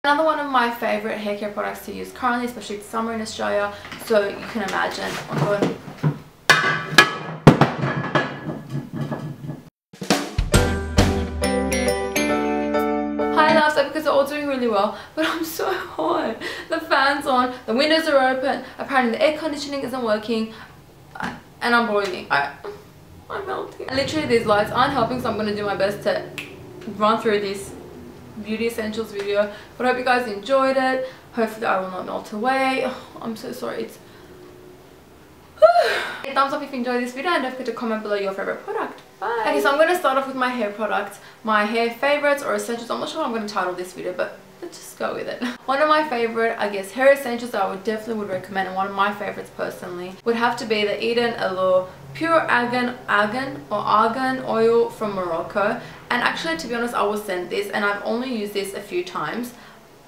Another one of my favorite hair care products to use currently, especially it's summer in Australia, so you can imagine. Hi loves, I hope because they're all doing really well, but I'm so hot. The fan's on, the windows are open, apparently the air conditioning isn't working, and I'm boiling. I'm melting. And literally these lights aren't helping, so I'm going to do my best to run through this beauty essentials video, but I hope you guys enjoyed it. Hopefully I will not melt away. I'm so sorry. It's thumbs up if you enjoyed this video, and don't forget to comment below your favorite product. Bye. Okay, so I'm going to start off with my hair products, my hair favorites or essentials. I'm not sure what I'm going to title this video, but let's just go with it. One of my favorite, I guess, hair essentials that I would recommend, and one of my favorites personally, would have to be the Eden Allure Pure Argan Oil from Morocco. And actually, to be honest, I was sent this and I've only used this a few times,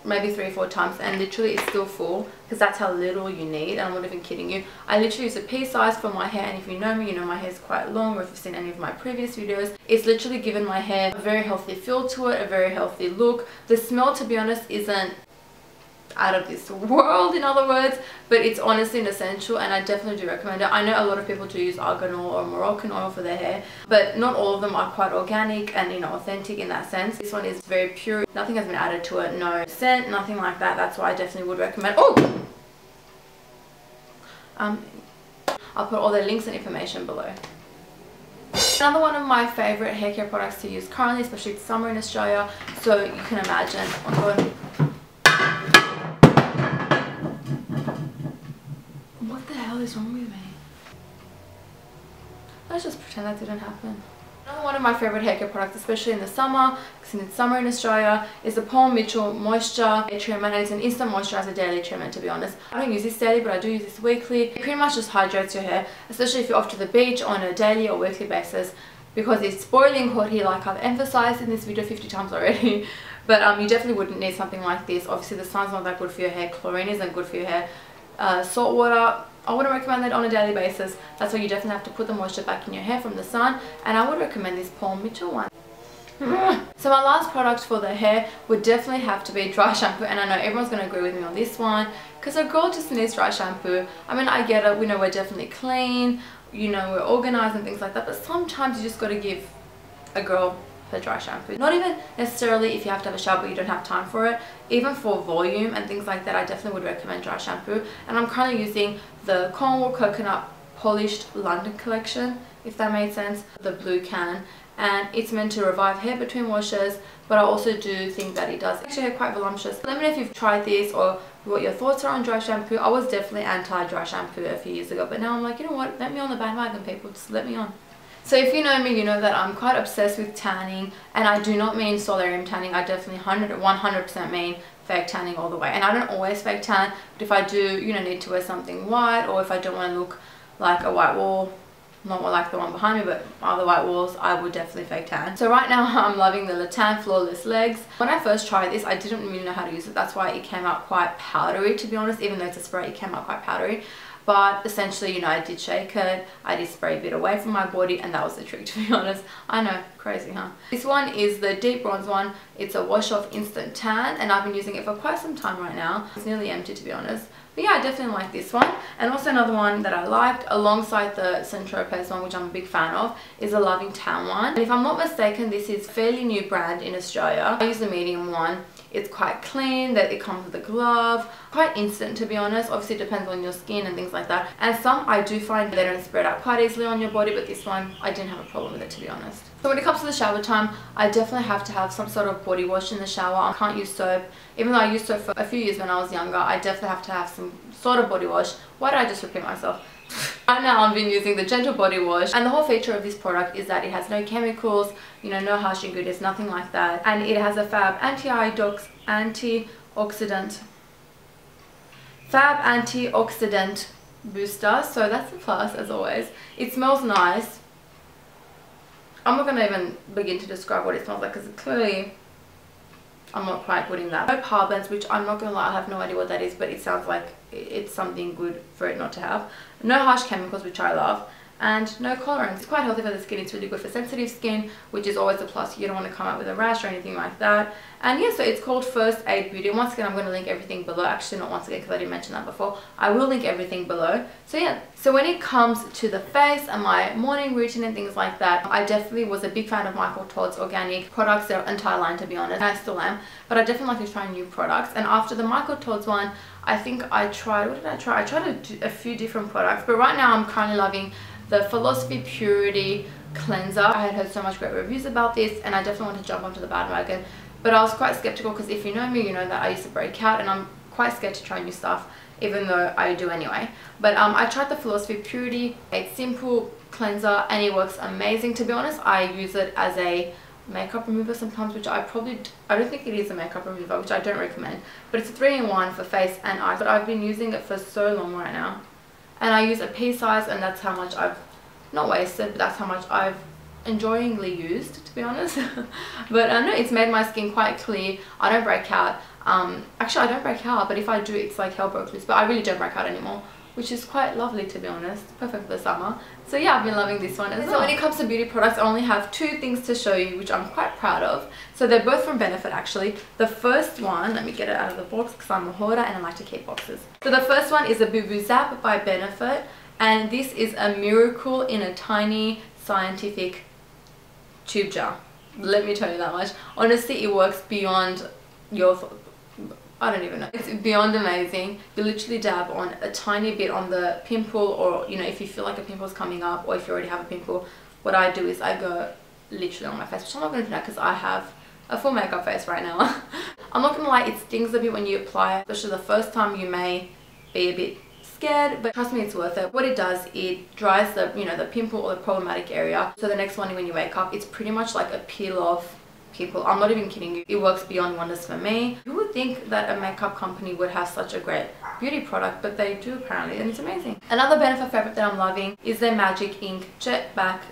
maybe 3 or 4 times, and literally it's still full because that's how little you need, and I'm not even kidding you. I literally use a pea size for my hair, and if you know me, you know my hair is quite long, or if you've seen any of my previous videos, it's literally given my hair a very healthy feel to it, a very healthy look. The smell, to be honest, isn't out of this world, in other words, but it's honestly an essential, and I definitely do recommend it. I know a lot of people do use argan oil or Moroccan oil for their hair, but not all of them are quite organic and, you know, authentic in that sense. This one is very pure, nothing has been added to it, no scent, nothing like that. That's why I definitely would recommend. I'll put all the links and information below. Another one of my favorite hair care products to use currently, especially it's summer in Australia, so you can imagine. What the hell is wrong with me? Let's just pretend that didn't happen. Another one of my favorite hair care products, especially in the summer, because it's summer in Australia, is the Paul Mitchell Moisture Treatment, and it's an instant moisturizer daily treatment, to be honest. I don't use this daily, but I do use this weekly. It pretty much just hydrates your hair, especially if you're off to the beach on a daily or weekly basis, because it's boiling hot here, like I've emphasized in this video 50 times already. But you definitely wouldn't need something like this. Obviously the sun's not that good for your hair, chlorine isn't good for your hair. Salt water, I wouldn't recommend that on a daily basis. That's why you definitely have to put the moisture back in your hair from the sun, and I would recommend this Paul Mitchell one. So my last product for the hair would definitely have to be dry shampoo, and I know everyone's going to agree with me on this one, because a girl just needs dry shampoo. I mean, I get it, we know we're definitely clean, you know, we're organized and things like that, but sometimes you just got to give a girl her dry shampoo. Not even necessarily if you have to have a shower but you don't have time for it, even for volume and things like that, I definitely would recommend dry shampoo. And I'm currently using the Cornwall Coconut Polished London collection, if that made sense, the blue can, and it's meant to revive hair between washes, but I also do think that it does make your hair quite voluptuous. Let me know if you've tried this or what your thoughts are on dry shampoo. I was definitely anti-dry shampoo a few years ago, but now I'm like, you know what, let me on the bandwagon, people, just let me on. So if you know me, you know that I'm quite obsessed with tanning, and I do not mean solarium tanning. I definitely 100% mean fake tanning all the way. And I don't always fake tan, but if I do, you know, need to wear something white, or if I don't want to look like a white wall, not like the one behind me, but other white walls, I would definitely fake tan. So right now I'm loving the Le Tan Flawless Legs. When I first tried this, I didn't really know how to use it. That's why it came out quite powdery, to be honest. Even though it's a spray, it came out quite powdery. But essentially, you know, I did shake it, I did spray a bit away from my body, and that was the trick, to be honest. I know, crazy, huh? This one is the Deep Bronze one. It's a wash off instant tan, and I've been using it for quite some time right now. It's nearly empty, to be honest. But yeah, I definitely like this one. And also another one that I liked, alongside the Saint-Tropez one, which I'm a big fan of, is the Loving Tan one. And if I'm not mistaken, this is a fairly new brand in Australia. I use the medium one. It's quite clean, that it comes with a glove, quite instant, to be honest. Obviously it depends on your skin and things like that, and some I do find they don't spread out quite easily on your body, but this one I didn't have a problem with it, to be honest. So when it comes to the shower time, I definitely have to have some sort of body wash in the shower. I can't use soap. Even though I used soap for a few years when I was younger, I definitely have to have some sort of body wash. Why did I just repeat myself? Right now I've been using the Gentle Body Wash, and the whole feature of this product is that it has no chemicals, you know, no harsh ingredients, nothing like that, and it has a fab antioxidant booster, so that's a plus as always. It smells nice. I'm not going to even begin to describe what it smells like, because clearly I'm not quite good in that. No parabens, which I'm not going to lie, I have no idea what that is, but it sounds like it's something good for it not to have. No harsh chemicals, which I love, and no colorants. It's quite healthy for the skin. It's really good for sensitive skin, which is always a plus. You don't want to come out with a rash or anything like that. And yeah, so it's called First Aid Beauty. Once again, I'm going to link everything below. Actually, not once again because I didn't mention that before. I will link everything below. So yeah, so when it comes to the face and my morning routine and things like that, I definitely was a big fan of Michael Todd's organic products, their entire line to be honest. I still am, but I definitely like to try new products. And after the Michael Todd's one, I think I tried, what did I try? I tried a few different products, but right now I'm currently loving the Philosophy Purity Cleanser. I had heard so much great reviews about this and I definitely want to jump onto the bandwagon. But I was quite skeptical because if you know me, you know that I used to break out and I'm quite scared to try new stuff, even though I do anyway. But I tried the Philosophy Purity. It's simple cleanser and it works amazing. To be honest, I use it as a makeup remover sometimes, which I don't think it is a makeup remover, which I don't recommend. But it's a 3-in-1 for face and eyes. But I've been using it for so long right now. And I use a pea size and that's how much I've, not wasted, but that's how much I've enjoyingly used, to be honest. But no, it's made my skin quite clear. I don't break out. Actually, I don't break out, but if I do, it's like hell broke loose. But I really don't break out anymore, which is quite lovely, to be honest. Perfect for the summer. So yeah, I've been loving this one as well. So when it comes to beauty products, I only have 2 things to show you, which I'm quite proud of. So they're both from Benefit actually. The first one, let me get it out of the box because I'm a hoarder and I like to keep boxes. So the first one is a Boo Boo Zap by Benefit. And this is a miracle in a tiny scientific tube jar. Let me tell you that much. Honestly, it works beyond your I don't even know. It's beyond amazing. You literally dab on a tiny bit on the pimple, or you know, if you feel like a pimple's coming up or if you already have a pimple, what I do is I go literally on my face, which I'm not going to do that because I have a full makeup face right now. I'm not going to lie, it stings a bit when you apply it, especially the first time. You may be a bit scared, but trust me, it's worth it. What it does, it dries the, you know, the pimple or the problematic area. So the next morning when you wake up, it's pretty much like a peel off pimple. I'm not even kidding you. It works beyond wonders for me. Who would think that a makeup company would have such a great beauty product, but they do apparently, and it's amazing. Another Benefit favorite that I'm loving is their Magic Ink Jet Black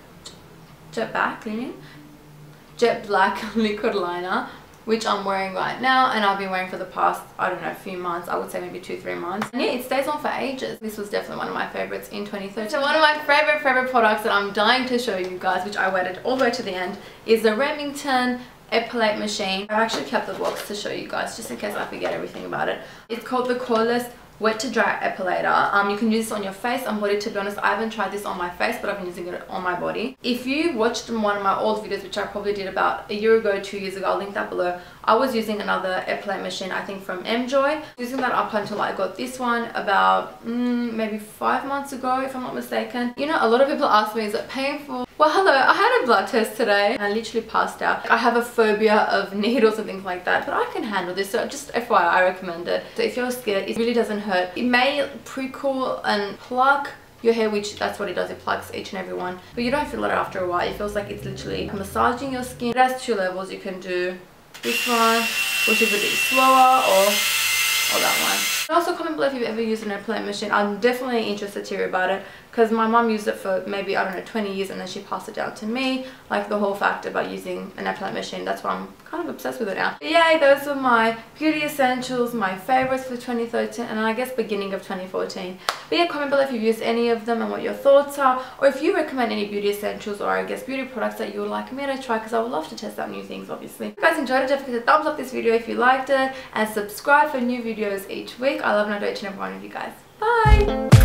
liquid liner, which I'm wearing right now and I've been wearing for the past, I don't know, few months. I would say maybe 2-3 months. And yeah, it stays on for ages. This was definitely one of my favorites in 2013. So one of my favorite products that I'm dying to show you guys, which I waited all the way to the end, is the Remington Epilate Machine. I've actually kept the box to show you guys just in case I forget everything about it. It's called the Cordless Wet to Dry Epilator. You can use this on your face and body. To be honest, I haven't tried this on my face, but I've been using it on my body. If you watched one of my old videos, which I probably did about a year ago, 2 years ago, I'll link that below. I was using another Epilate machine, I think from MJoy. Using that up until I got this one about maybe 5 months ago, if I'm not mistaken. You know, a lot of people ask me, is it painful? Well, hello, I had a blood test today and I literally passed out. I have a phobia of needles and things like that, but I can handle this, so just FYI, I recommend it. So if you're scared, it really doesn't hurt. It may prickle and pluck your hair, which that's what it does, it plucks each and every one, but you don't feel it after a while. It feels like it's literally massaging your skin. It has 2 levels. You can do this one, which is a bit slower, or that one. Also, comment below if you've ever used an Epilate machine. I'm definitely interested to hear about it because my mum used it for maybe, I don't know, 20 years and then she passed it down to me. Like the whole fact about using an Epilate machine, that's why I'm kind of obsessed with it now. But yay, those were my beauty essentials, my favorites for 2013 and I guess beginning of 2014. But yeah, comment below if you've used any of them and what your thoughts are, or if you recommend any beauty essentials or I guess beauty products that you would like me to try, because I would love to test out new things obviously. If you guys enjoyed it, don't forget to thumbs up this video if you liked it and subscribe for new videos each week. I love and adore each and every one of you guys. Bye!